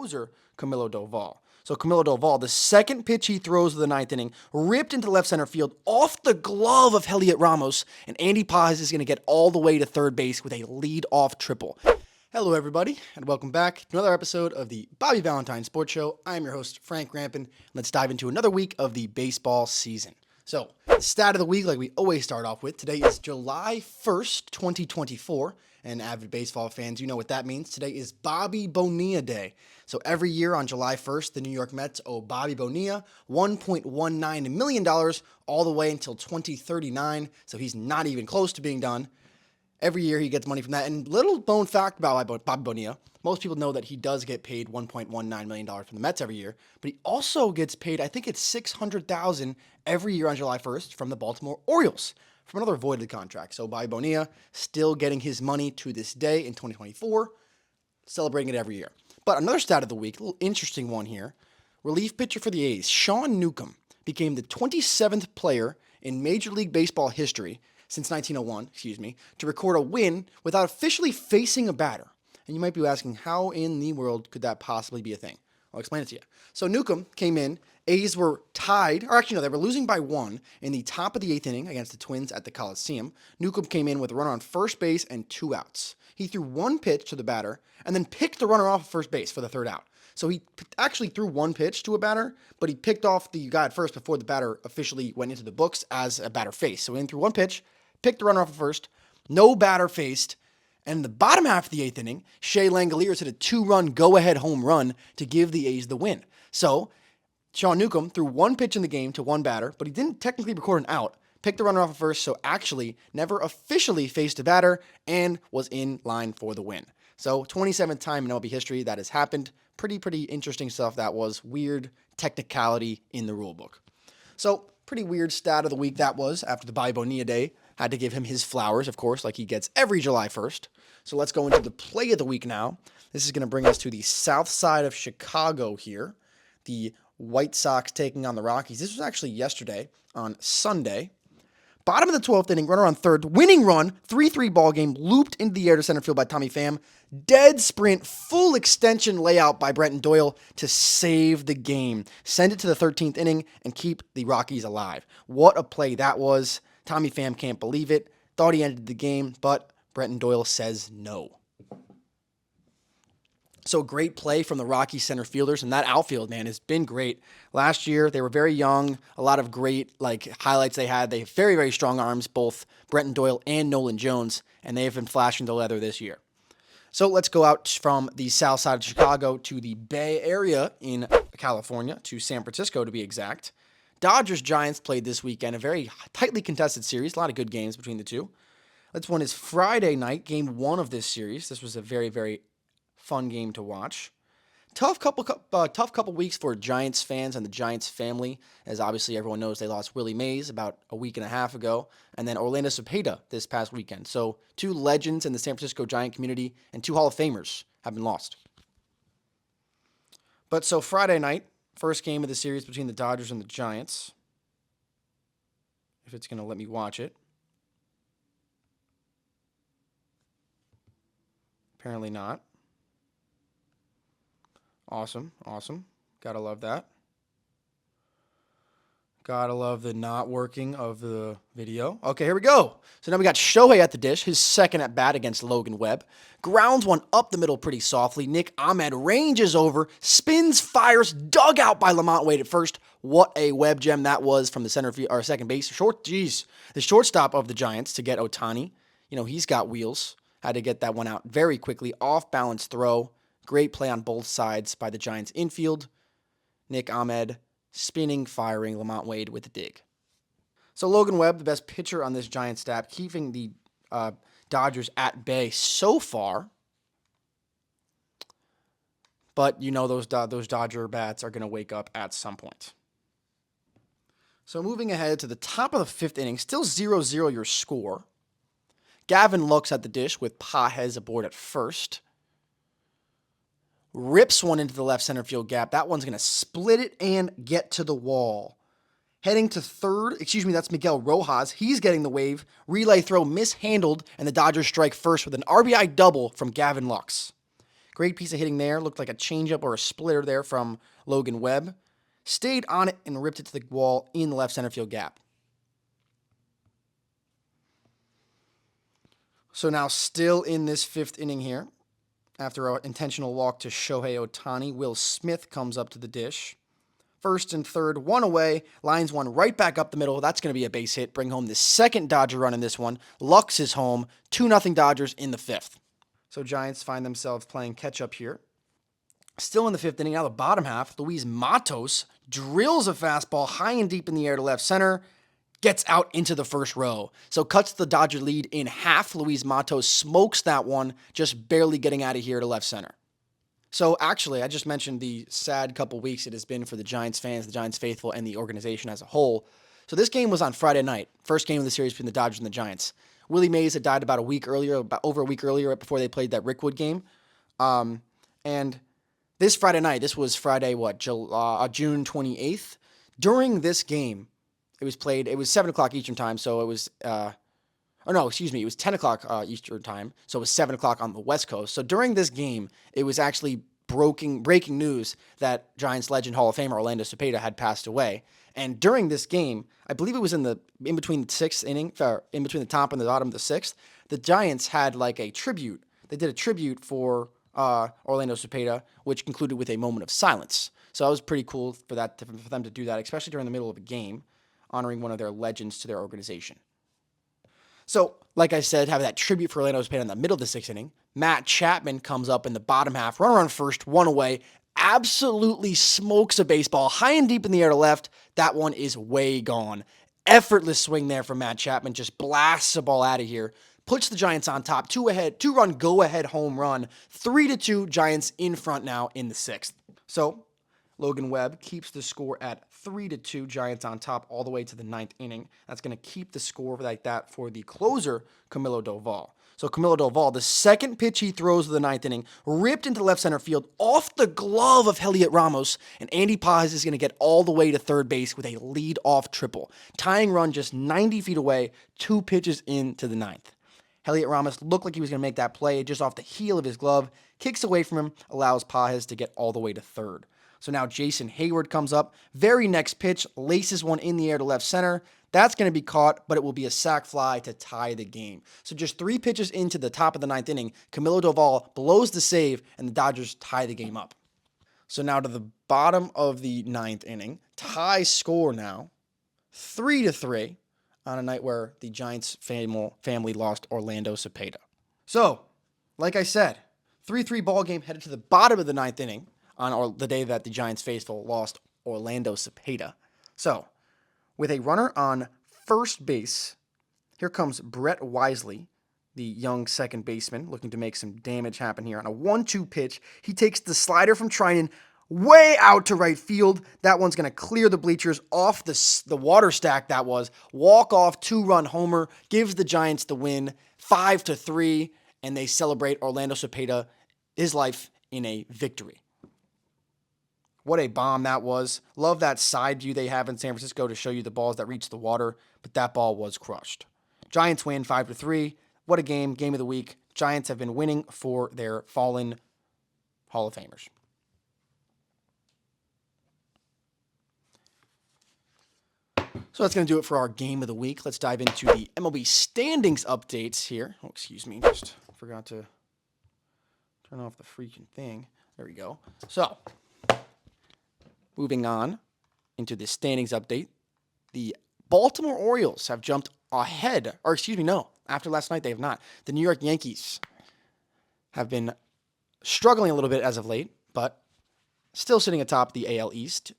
closer, Camilo Doval. So Camilo Doval, the second pitch he throws of the ninth inning, ripped into left center field off the glove of Heliot Ramos, and Andy Paz is going to get all the way to third base with a lead-off triple. Hello, everybody, and welcome back to another episode of the Bobby Valentine Sports Show. I'm your host, Frank Rampin. Let's dive into another week of the baseball season. So, the stat of the week, like we always start off with, today is July 1st, 2024. And avid baseball fans, you know what that means. Today is Bobby Bonilla Day. So every year on July 1st, the New York Mets owe Bobby Bonilla $1.19 million all the way until 2039. So he's not even close to being done. Every year he gets money from that. And little known fact about Bobby Bonilla, most people know that he does get paid $1.19 million from the Mets every year, but he also gets paid, I think it's $600,000 every year on July 1st from the Baltimore Orioles from another voided contract. So Bobby Bonilla still getting his money to this day in 2024, celebrating it every year. But another stat of the week, a little interesting one here. Relief pitcher for the A's, Sean Newcomb, became the 27th player in Major League Baseball history since 1901, to record a win without officially facing a batter. And you might be asking, how in the world could that possibly be a thing? I'll explain it to you. So Newcomb came in. A's were tied, or actually no, they were losing by 1 in the top of the 8th inning against the Twins at the Coliseum. Newcomb came in with a runner on first base and 2 outs. He threw one pitch to the batter and then picked the runner off of first base for the 3rd out. So he actually threw one pitch to a batter, but he picked off the guy at first before the batter officially went into the books as a batter faced. So he threw one pitch, picked the runner off of first, no batter faced, and in the bottom half of the 8th inning, Shea Langoliers hit a 2-run go-ahead home run to give the A's the win. So Sean Newcomb threw one pitch in the game to one batter, but he didn't technically record an out, picked the runner off of first, so actually never officially faced a batter and was in line for the win. So 27th time in MLB history that has happened. Pretty interesting stuff. That was weird technicality in the rule book. So pretty weird stat of the week that was after the Bobby Bonilla Day. Had to give him his flowers, of course, like he gets every July 1st. So let's go into the play of the week now. This is going to bring us to the south side of Chicago here. The White Sox taking on the Rockies. This was actually yesterday on Sunday. Bottom of the 12th inning, runner on third, winning run, 3-3 ball game, looped into the air to center field by Tommy Pham. Dead sprint, full extension layout by Brenton Doyle to save the game. Send it to the 13th inning and keep the Rockies alive. What a play that was. Tommy Pham can't believe it. Thought he ended the game, but Brenton Doyle says no. So great play from the Rockies center fielders, and that outfield, man, has been great. Last year, they were very young. A lot of great highlights they had. They have very, very strong arms, both Brenton Doyle and Nolan Jones, and they have been flashing the leather this year. So let's go out from the south side of Chicago to the Bay Area in California, to San Francisco to be exact. Dodgers-Giants played this weekend, a very tightly contested series, a lot of good games between the two. This one is Friday night, game 1 of this series. This was a very, very fun game to watch. Tough couple weeks for Giants fans and the Giants family, as obviously everyone knows they lost Willie Mays about a week and a half ago, and then Orlando Cepeda this past weekend. So 2 legends in the San Francisco Giant community and 2 Hall of Famers have been lost. But so Friday night, first game of the series between the Dodgers and the Giants. If it's going to let me watch it. Apparently not. Awesome. Gotta love that. Gotta love the not working of the video. Okay, here we go. So now we got Shohei at the dish, his second at bat against Logan Webb. Grounds one up the middle pretty softly. Nick Ahmed ranges over, spins, fires, dug out by Lamont Wade at first. What a Webb gem that was from the center field or second base. The shortstop of the Giants to get Ohtani. He's got wheels. Had to get that one out very quickly. Off balance throw. Great play on both sides by the Giants infield. Nick Ahmed spinning, firing Lamont Wade with the dig. So Logan Webb, the best pitcher on this Giants staff, keeping the Dodgers at bay so far. But those Dodger bats are going to wake up at some point. So moving ahead to the top of the 5th inning, still 0-0 your score. Gavin Lux at the dish with Pajes aboard at first. Rips one into the left center field gap. That one's going to split it and get to the wall. Heading to third, that's Miguel Rojas. He's getting the wave. Relay throw mishandled, and the Dodgers strike first with an RBI double from Gavin Lux. Great piece of hitting there. Looked like a changeup or a splitter there from Logan Webb. Stayed on it and ripped it to the wall in the left center field gap. So now still in this fifth inning here. After an intentional walk to Shohei Ohtani, Will Smith comes up to the dish. First and third, one away. Lines one right back up the middle. That's going to be a base hit. Bring home the second Dodger run in this one. Lux is home. 2-0 Dodgers in the fifth. So Giants find themselves playing catch-up here. Still in the fifth inning, now the bottom half, Luis Matos drills a fastball high and deep in the air to left center. Gets out into the first row. So cuts the Dodger lead in half. Luis Matos smokes that one, just barely getting out of here to left center. So actually, I just mentioned the sad couple weeks it has been for the Giants fans, the Giants faithful, and the organization as a whole. So this game was on Friday night, first game of the series between the Dodgers and the Giants. Willie Mays had died about over a week earlier, right before they played that Rickwood game. And this Friday night, this was Friday, June 28th. During this game, it was 7 o'clock Eastern time, so it was, it was 10 o'clock Eastern time, so it was 7 o'clock on the West Coast. So during this game, it was actually breaking news that Giants legend Hall of Famer Orlando Cepeda had passed away. And during this game, I believe it was in between the sixth inning, in between the top and the bottom of the sixth, the Giants had like a tribute. They did a tribute for Orlando Cepeda, which concluded with a moment of silence. So that was pretty cool for them to do that, especially during the middle of a game, honoring one of their legends to their organization. So, like I said, having that tribute for Orlando Cepeda in the middle of the sixth inning, Matt Chapman comes up in the bottom half, runner on first, one away, absolutely smokes a baseball high and deep in the air to left. That one is way gone. Effortless swing there from Matt Chapman, just blasts the ball out of here, puts the Giants on top, two-run go-ahead home run, 3-2, Giants in front now in the sixth. So, Logan Webb keeps the score at 3-2, Giants on top all the way to the ninth inning. That's going to keep the score like that for the closer, Camilo Doval. So Camilo Doval, the second pitch he throws of the ninth inning, ripped into left center field off the glove of Heliot Ramos, and Andy Paz is going to get all the way to third base with a lead-off triple. Tying run just 90 feet away, 2 pitches into the ninth. Heliot Ramos looked like he was going to make that play just off the heel of his glove, kicks away from him, allows Paz to get all the way to third. So now Jason Hayward comes up. Very next pitch, laces one in the air to left center. That's going to be caught, but it will be a sac fly to tie the game. So just 3 pitches into the top of the ninth inning, Camilo Doval blows the save, and the Dodgers tie the game up. So now to the bottom of the ninth inning, tie score now, 3-3, on a night where the Giants family lost Orlando Cepeda. So, like I said, 3-3 ball game headed to the bottom of the ninth inning on the day that the Giants faithful lost Orlando Cepeda. So, with a runner on first base, here comes Brett Wisely, the young second baseman, looking to make some damage happen here. On a 1-2 pitch, he takes the slider from Trinan way out to right field. That one's going to clear the bleachers off the water stack that was. Walk-off 2-run homer gives the Giants the win, 5-3, and they celebrate Orlando Cepeda, his life, in a victory. What a bomb that was. Love that side view they have in San Francisco to show you the balls that reach the water, but that ball was crushed. Giants win 5-3. What a game of the week. Giants have been winning for their fallen Hall of Famers. So that's going to do it for our game of the week. Let's dive into the MLB standings updates here. Oh, excuse me. Just forgot to turn off the freaking thing. There we go. So, moving on into the standings update, the Baltimore Orioles have jumped ahead, after last night they have not. The New York Yankees have been struggling a little bit as of late, but still sitting atop the AL East.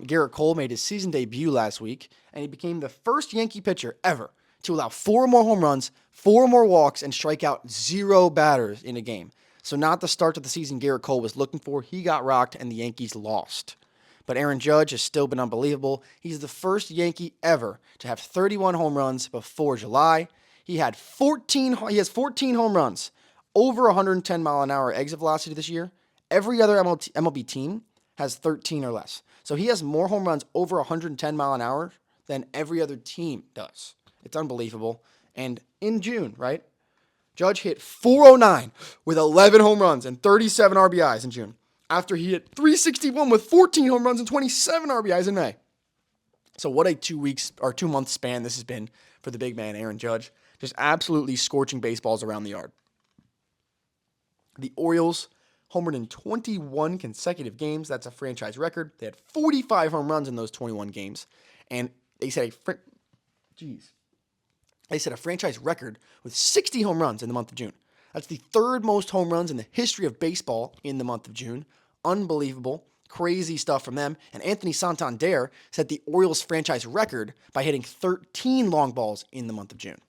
Garrett Cole made his season debut last week, and he became the first Yankee pitcher ever to allow 4 more home runs, 4 more walks, and strike out 0 batters in a game. So not the start of the season Garrett Cole was looking for. He got rocked, and the Yankees lost. But Aaron Judge has still been unbelievable. He's the first Yankee ever to have 31 home runs before July. He has 14 home runs, over 110 mile an hour exit velocity this year. Every other MLB team has 13 or less. So he has more home runs over 110 mile an hour than every other team does. It's unbelievable. And in June, right? Judge hit .409 with 11 home runs and 37 RBIs in June, after he hit .361 with 14 home runs and 27 RBIs in May. So what a 2-month span this has been for the big man, Aaron Judge. Just absolutely scorching baseballs around the yard. The Orioles homered in 21 consecutive games. That's a franchise record. They had 45 home runs in those 21 games. And they set a franchise record with 60 home runs in the month of June. That's the third most home runs in the history of baseball in the month of June. Unbelievable. Crazy stuff from them. And Anthony Santander set the Orioles franchise record by hitting 13 long balls in the month of June.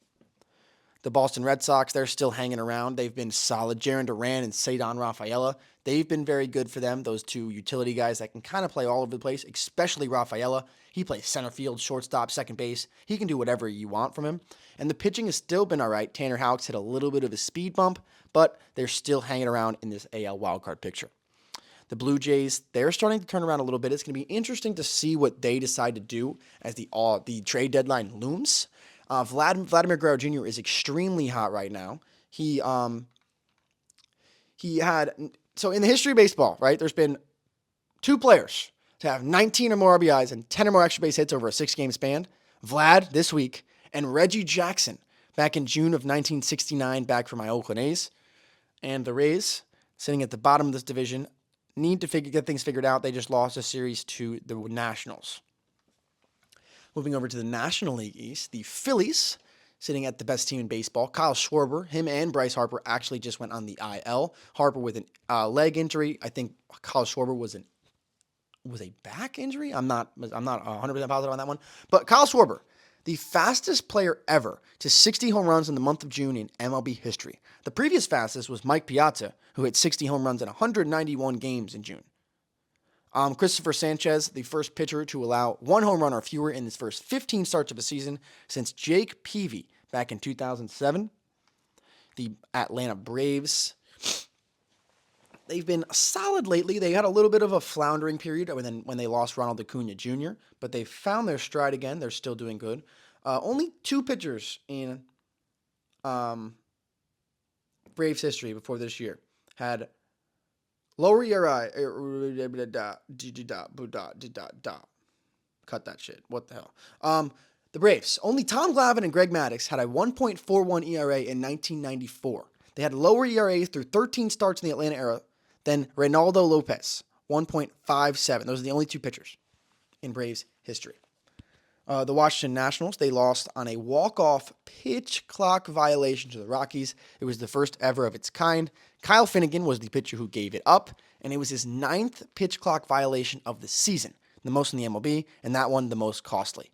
The Boston Red Sox, they're still hanging around. They've been solid. Jarren Duran and Ceddanne Rafaela, they've been very good for them. Those two utility guys that can kind of play all over the place, especially Rafaela. He plays center field, shortstop, second base. He can do whatever you want from him. And the pitching has still been all right. Tanner Houck's hit a little bit of a speed bump, but they're still hanging around in this AL wildcard picture. The Blue Jays, they're starting to turn around a little bit. It's going to be interesting to see what they decide to do as the trade deadline looms. Vladimir Guerrero Jr. is extremely hot right now. He had, so in the history of baseball, right, there's been two players to have 19 or more RBIs and 10 or more extra base hits over a 6-game span. Vlad this week, and Reggie Jackson back in June of 1969, back for my Oakland A's. And the Rays, sitting at the bottom of this division, need to get things figured out. They just lost a series to the Nationals. Moving over to the National League East, the Phillies, sitting at the best team in baseball. Kyle Schwarber, him and Bryce Harper actually just went on the IL. Harper with a leg injury. I think Kyle Schwarber was a back injury. I'm not 100% positive on that one. But Kyle Schwarber, the fastest player ever to 60 home runs in the month of June in MLB history. The previous fastest was Mike Piazza, who hit 60 home runs in 191 games in June. Christopher Sanchez, the first pitcher to allow 1 home run or fewer in his first 15 starts of a season since Jake Peavy back in 2007. The Atlanta Braves, they've been solid lately. They had a little bit of a floundering period when they lost Ronald Acuna Jr., but they found their stride again. They're still doing good. Only 2 pitchers in Braves history before this year had lower ERA. Cut that shit. What the hell? The Braves, only Tom Glavine and Greg Maddux had a 1.41 ERA in 1994. They had lower ERAs through 13 starts in the Atlanta era than Reynaldo Lopez, 1.57. Those are the only 2 pitchers in Braves history. The Washington Nationals, they lost on a walk-off pitch clock violation to the Rockies. It was the first ever of its kind. Kyle Finnegan was the pitcher who gave it up, and it was his 9th pitch clock violation of the season, the most in the MLB, and that one the most costly.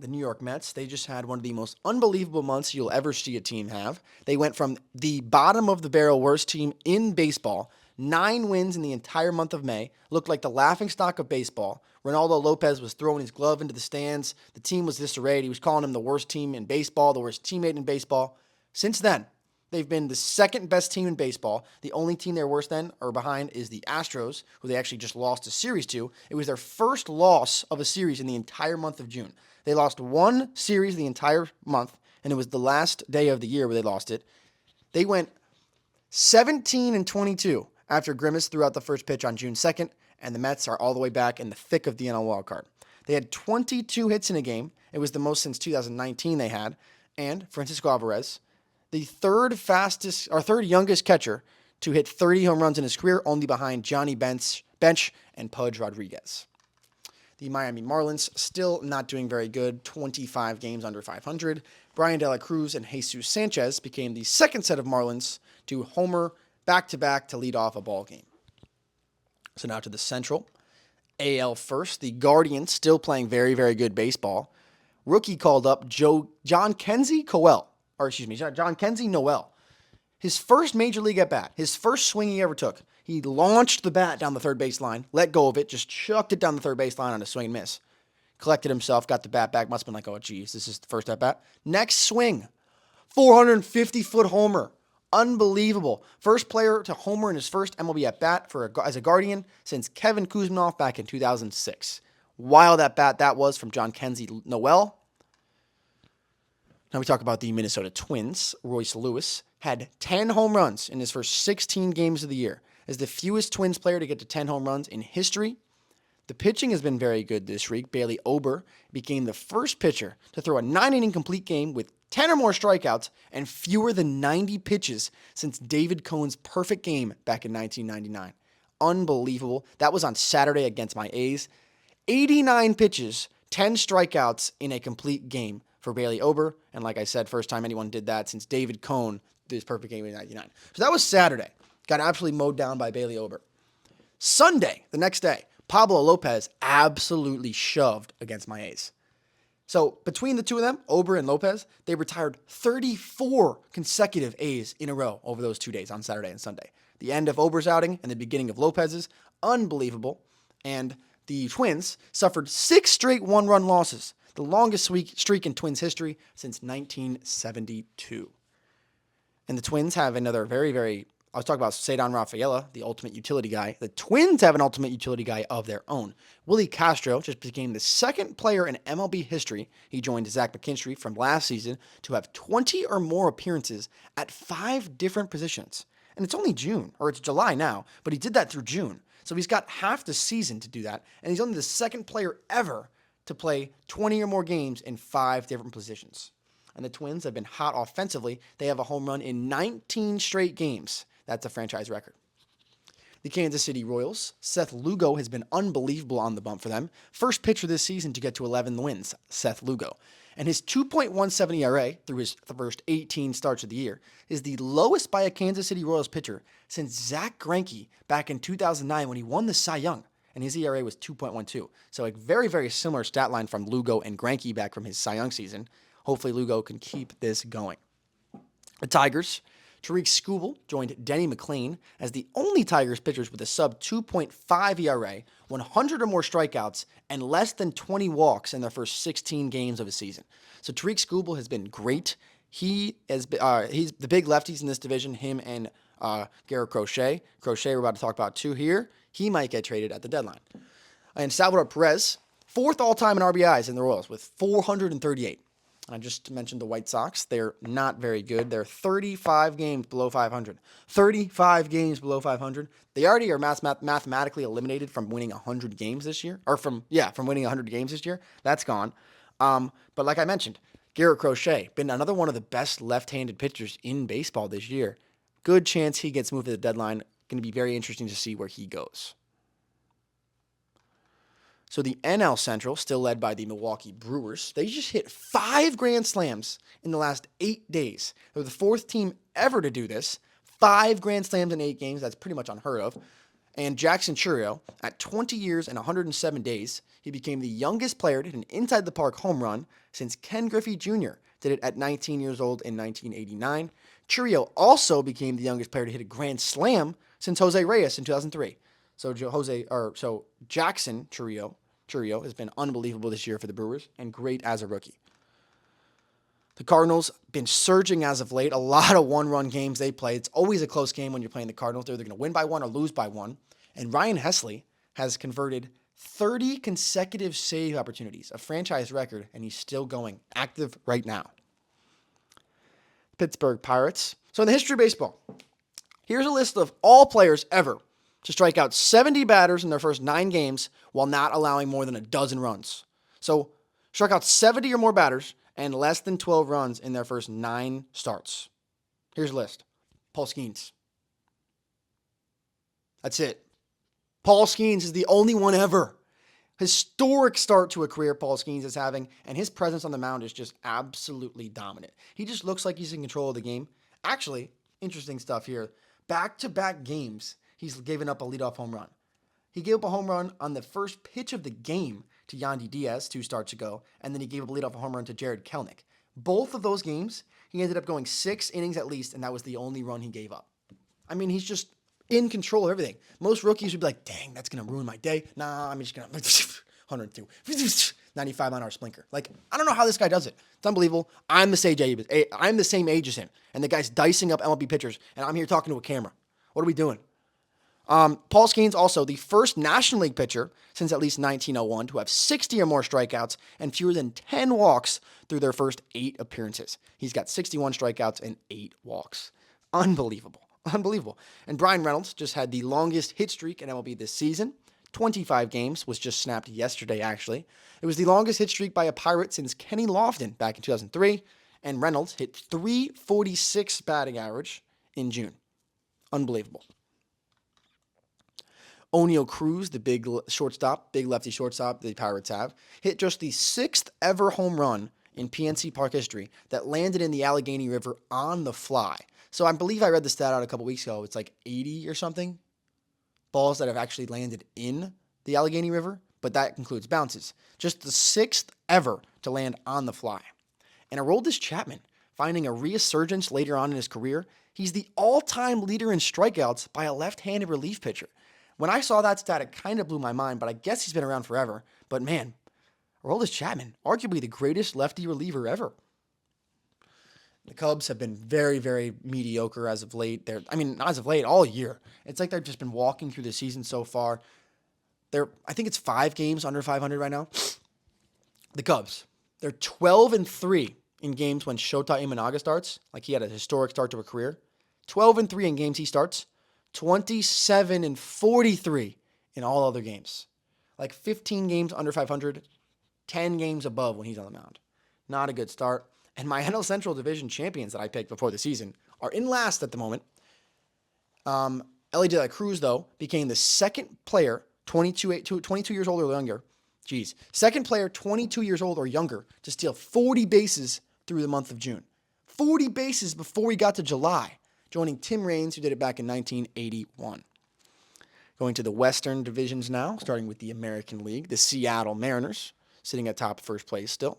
The New York Mets, they just had one of the most unbelievable months you'll ever see a team have. They went from the bottom of the barrel worst team in baseball, 9 wins in the entire month of May, looked like the laughingstock of baseball. Reynaldo Lopez was throwing his glove into the stands. The team was disarrayed. He was calling him the worst team in baseball, the worst teammate in baseball. Since then, they've been the second best team in baseball. The only team they're worse than or behind is the Astros, who they actually just lost a series to. It was their first loss of a series in the entire month of June. They lost 1 series the entire month, and it was the last day of the year where they lost it. They went 17-22 after Grimace threw out the first pitch on June 2nd, and the Mets are all the way back in the thick of the NL wildcard. They had 22 hits in a game. It was the most since 2019 they had. And Francisco Alvarez, the third youngest catcher to hit 30 home runs in his career, only behind Johnny Bench and Pudge Rodriguez. The Miami Marlins still not doing very good, 25 games under 500. Brian De La Cruz and Jesus Sanchez became the second set of Marlins to homer back-to-back to lead off a ball game. So now to the Central. AL first, the Guardians still playing very, very good baseball. Rookie called up John Kenzie Noel. His first major league at bat, his first swing he ever took. He launched the bat down the third base line, let go of it, just chucked it down the third base line on a swing and miss. Collected himself, got the bat back, must have been like, oh, geez, this is the first at bat. Next swing, 450-foot homer. Unbelievable. First player to homer in his first MLB at bat as a Guardian since Kevin Kuzminoff back in 2006. Wild at bat that was from John Kenzie Noel. Now we talk about the Minnesota Twins. Royce Lewis had 10 home runs in his first 16 games of the year. As the fewest Twins player to get to 10 home runs in history. The pitching has been very good this week. Bailey Ober became the first pitcher to throw a 9-inning complete game with 10 or more strikeouts and fewer than 90 pitches since David Cohn's perfect game back in 1999. Unbelievable. That was on Saturday against my A's. 89 pitches, 10 strikeouts in a complete game for Bailey Ober. And like I said, first time anyone did that since David Cohn did his perfect game in 1999. So that was Saturday. Got absolutely mowed down by Bailey Ober. Sunday, the next day, Pablo Lopez absolutely shoved against my A's. So between the two of them, Ober and Lopez, they retired 34 consecutive A's in a row over those 2 days on Saturday and Sunday. The end of Ober's outing and the beginning of Lopez's, unbelievable. And the Twins suffered 6 straight one-run losses, the longest streak in Twins history since 1972. And the Twins have another I was talking about Cedar Rafaela, the ultimate utility guy. The Twins have an ultimate utility guy of their own. Willie Castro just became the second player in MLB history. He joined Zach McKinstry from last season to have 20 or more appearances at 5 different positions. And it's only June, or it's July now, but he did that through June. So he's got half the season to do that, and he's only the second player ever to play 20 or more games in 5 different positions. And the Twins have been hot offensively. They have a home run in 19 straight games. That's a franchise record. The Kansas City Royals, Seth Lugo has been unbelievable on the bump for them. First pitcher this season to get to 11 wins, Seth Lugo. And his 2.17 ERA through his first 18 starts of the year is the lowest by a Kansas City Royals pitcher since Zach Greinke back in 2009 when he won the Cy Young. And his ERA was 2.12. So a very, very similar stat line from Lugo and Greinke back from his Cy Young season. Hopefully Lugo can keep this going. The Tigers, Tariq Skubal joined Denny McLain as the only Tigers pitchers with a sub 2.5 ERA, 100 or more strikeouts, and less than 20 walks in their first 16 games of a season. So Tariq Skubal has been great. He's the big lefties in this division, him and Garrett Crochet. Crochet we're about to talk about too here. He might get traded at the deadline. And Salvador Perez, 4th all-time in RBIs in the Royals with 438. I just mentioned the White Sox. They're not very good. They're 35 games below 500. 35 games below 500. They already are mathematically eliminated from winning 100 games this year. Or from winning 100 games this year. That's gone. But like I mentioned, Garrett Crochet, been another one of the best left-handed pitchers in baseball this year. Good chance he gets moved to the deadline. Going to be very interesting to see where he goes. So the NL Central, still led by the Milwaukee Brewers, they just hit 5 grand slams in the last 8 days. They're the 4th team ever to do this. 5 grand slams in 8 games. That's pretty much unheard of. And Jackson Chourio, at 20 years and 107 days, he became the youngest player to hit an inside-the-park home run since Ken Griffey Jr. did it at 19 years old in 1989. Chourio also became the youngest player to hit a grand slam since Jose Reyes in 2003. So Jackson Chourio has been unbelievable this year for the Brewers and great as a rookie. The Cardinals been surging as of late. A lot of one-run games they play. It's always a close game when you're playing the Cardinals. They're either going to win by 1 or lose by 1. And Ryan Hesley has converted 30 consecutive save opportunities, a franchise record, and he's still going active right now. Pittsburgh Pirates. So in the history of baseball, here's a list of all players ever to strike out 70 batters in their first 9 games while not allowing more than a dozen runs. So struck out 70 or more batters and less than 12 runs in their first 9 starts. Here's a list. Paul Skeens. That's it. Paul Skeens is the only one ever. Historic start to a career Paul Skeens is having, and his presence on the mound is just absolutely dominant. He just looks like he's in control of the game. Actually, interesting stuff here. Back-to-back games, he's given up a leadoff home run. He gave up a home run on the first pitch of the game to Yandy Diaz 2 starts ago, and then he gave up a leadoff home run to Jared Kelenic. Both of those games, he ended up going 6 innings at least, and that was the only run he gave up. I mean, he's just in control of everything. Most rookies would be like, dang, that's going to ruin my day. Nah, I'm just going to 102, 95-mile-an-hour splinter. Like, I don't know how this guy does it. It's unbelievable. I'm the same age as him, and the guy's dicing up MLB pitchers, and I'm here talking to a camera. What are we doing? Paul Skeens also the first National League pitcher since at least 1901 to have 60 or more strikeouts and fewer than 10 walks through their first 8 appearances. He's got 61 strikeouts and 8 walks. Unbelievable. Unbelievable. And Brian Reynolds just had the longest hit streak in MLB this season. 25 games was just snapped yesterday, actually. It was the longest hit streak by a Pirate since Kenny Lofton back in 2003. And Reynolds hit .346 batting average in June. Unbelievable. O'Neal Cruz, the big shortstop, big lefty shortstop the Pirates have, hit just the 6th ever home run in PNC Park history that landed in the Allegheny River on the fly. So I believe I read the stat out a couple weeks ago. It's like 80 or something balls that have actually landed in the Allegheny River, but that includes bounces. Just the 6th ever to land on the fly. And Aroldis Chapman, finding a resurgence later on in his career, he's the all-time leader in strikeouts by a left-handed relief pitcher. When I saw that stat, it kind of blew my mind, but I guess he's been around forever. But man, Aroldis Chapman, arguably the greatest lefty reliever ever. The Cubs have been very, very mediocre as of late. Not as of late, all year. It's like they've just been walking through the season so far. I think it's 5 games under 500 right now. The Cubs, they're 12-3 in games when Shota Imanaga starts. Like he had a historic start to a career. 12-3 in games he starts. 27-43 in all other games. Like 15 games under 500, 10 games above when he's on the mound. Not a good start. And my NL Central Division champions that I picked before the season are in last at the moment. Elly De La Cruz, though, became the second player 22 years old or younger. Second player 22 years old or younger to steal 40 bases through the month of June. 40 bases before we got to July, joining Tim Raines, who did it back in 1981. Going to the Western divisions now, starting with the American League, the Seattle Mariners, sitting at top first place still.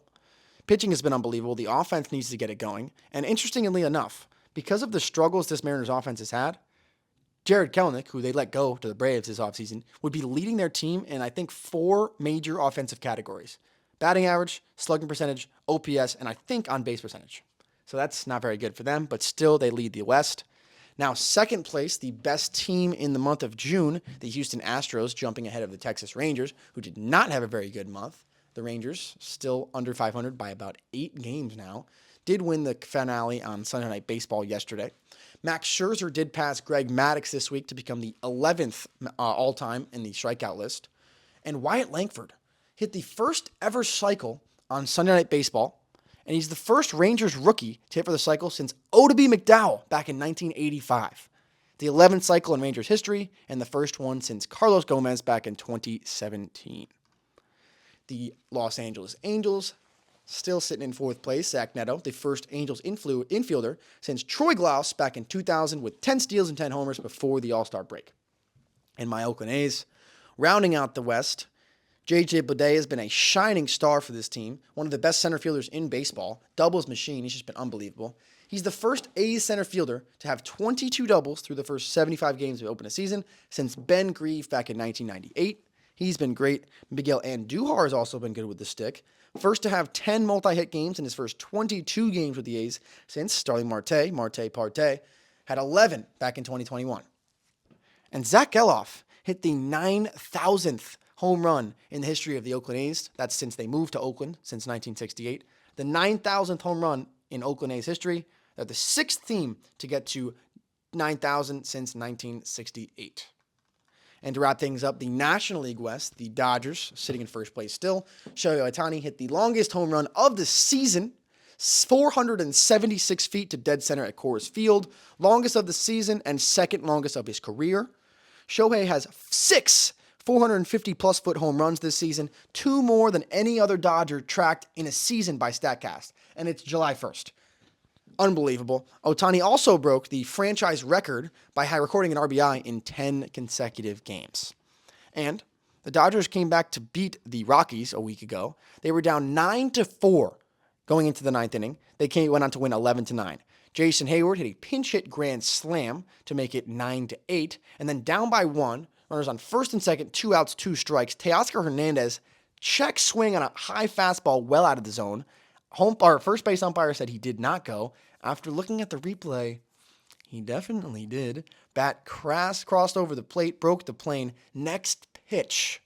Pitching has been unbelievable. The offense needs to get it going. And interestingly enough, because of the struggles this Mariners offense has had, Jared Kelenic, who they let go to the Braves this offseason, would be leading their team in, I think, 4 major offensive categories. Batting average, slugging percentage, OPS, and I think on-base percentage. So that's not very good for them, but still they lead the West. Now, second place, the best team in the month of June, the Houston Astros, jumping ahead of the Texas Rangers, who did not have a very good month. The Rangers, still under 500 by about 8 games now, did win the finale on Sunday Night Baseball yesterday. Max Scherzer did pass Greg Maddux this week to become the 11th all-time in the strikeout list. And Wyatt Langford hit the first ever cycle on Sunday Night Baseball, and he's the first Rangers rookie to hit for the cycle since Oddibe McDowell back in 1985. The 11th cycle in Rangers history, and the first one since Carlos Gomez back in 2017. The Los Angeles Angels still sitting in 4th place. Zach Neto, the first Angels infielder since Troy Glaus back in 2000 with 10 steals and 10 homers before the All-Star break. And my Oakland A's, rounding out the West, J.J. Bleday has been a shining star for this team, one of the best center fielders in baseball, doubles machine. He's just been unbelievable. He's the first A's center fielder to have 22 doubles through the first 75 games of open a season since Ben Grieve back in 1998. He's been great. Miguel Andujar has also been good with the stick. First to have 10 multi-hit games in his first 22 games with the A's since Starling Marte, had 11 back in 2021. And Zach Geloff hit the 9,000th home run in the history of the Oakland A's. That's since they moved to Oakland, since 1968. The 9,000th home run in Oakland A's history. They're the 6th team to get to 9,000 since 1968. And to wrap things up, the National League West, the Dodgers, sitting in first place still. Shohei Ohtani hit the longest home run of the season, 476 feet to dead center at Coors Field, longest of the season and second longest of his career. Shohei has 6 450-plus foot home runs this season, 2 more than any other Dodger tracked in a season by StatCast, and it's July 1st. Unbelievable. Ohtani also broke the franchise record by recording an RBI in 10 consecutive games. And the Dodgers came back to beat the Rockies a week ago. They were down 9-4 going into the 9th inning. They went on to win 11-9. Jason Hayward hit a pinch hit grand slam to make it 9-8, and then down by 1, runners on first and second, 2 outs, 2 strikes. Teoscar Hernandez check swing on a high fastball well out of the zone. First base umpire said he did not go. After looking at the replay, he definitely did. Bat crossed over the plate, broke the plane. Next pitch,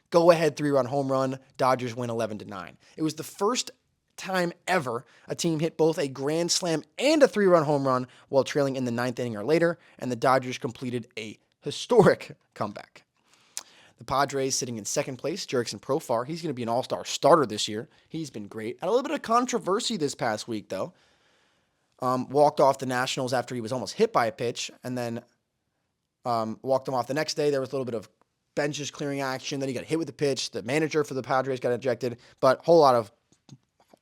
go-ahead 3-run home run. Dodgers win 11-9. It was the first time ever a team hit both a grand slam and a 3-run home run while trailing in the 9th inning or later, and the Dodgers completed a historic comeback. The Padres sitting in second place, Jurickson Profar. He's going to be an all-star starter this year. He's been great. Had a little bit of controversy this past week, though. Walked off the Nationals after he was almost hit by a pitch, and then walked him off the next day. There was a little bit of benches clearing action. Then he got hit with the pitch. The manager for the Padres got ejected, but a whole lot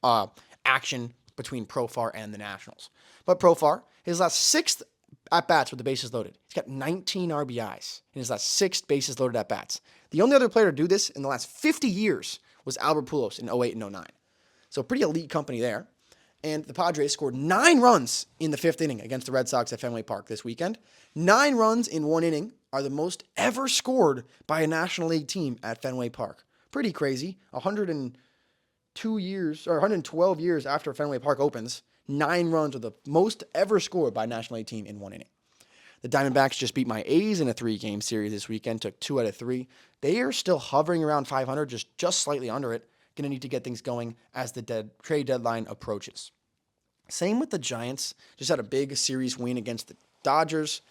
of action between Profar and the Nationals. But Profar, his last 6 at-bats with the bases loaded. He's got 19 RBIs in his last 6 bases loaded at-bats. The only other player to do this in the last 50 years was Albert Pujols in 08 and 09. So pretty elite company there. And the Padres scored 9 runs in the 5th inning against the Red Sox at Fenway Park this weekend. 9 runs in 1 inning are the most ever scored by a National League team at Fenway Park. Pretty crazy. 112 years after Fenway Park opens, 9 runs are the most ever scored by a National League team in 1 inning. The Diamondbacks just beat my A's in a 3-game series this weekend, took 2 out of 3. They are still hovering around 500, just slightly under it. Going to need to get things going as the trade deadline approaches. Same with the Giants. Just had a big series win against the Dodgers.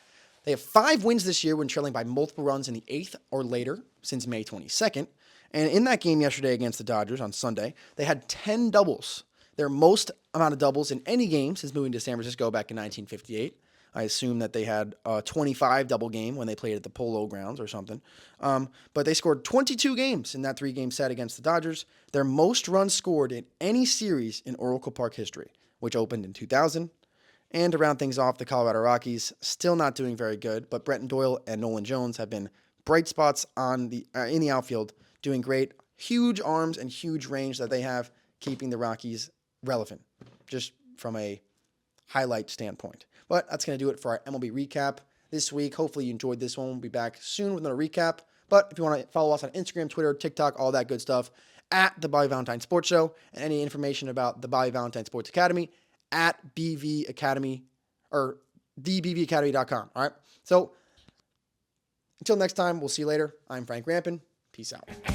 They have 5 wins this year when trailing by multiple runs in the 8th or later since May 22nd. And in that game yesterday against the Dodgers on Sunday, they had 10 doubles. Their most amount of doubles in any game since moving to San Francisco back in 1958. I assume that they had a 25 double game when they played at the Polo Grounds or something. But they scored 22 games in that 3-game set against the Dodgers. Their most runs scored in any series in Oracle Park history, which opened in 2000. And to round things off, the Colorado Rockies still not doing very good, but Brenton Doyle and Nolan Jones have been bright spots in the outfield, doing great. Huge arms and huge range that they have, keeping the Rockies relevant, just from a highlight standpoint. But that's going to do it for our MLB recap this week. Hopefully you enjoyed this one. We'll be back soon with another recap. But if you want to follow us on Instagram, Twitter, TikTok, all that good stuff, at the Bobby Valentine Sports Show, and any information about the Bobby Valentine Sports Academy at BV Academy or thebvacademy.com. All right. So until next time, we'll see you later. I'm Frank Rampin. Peace out.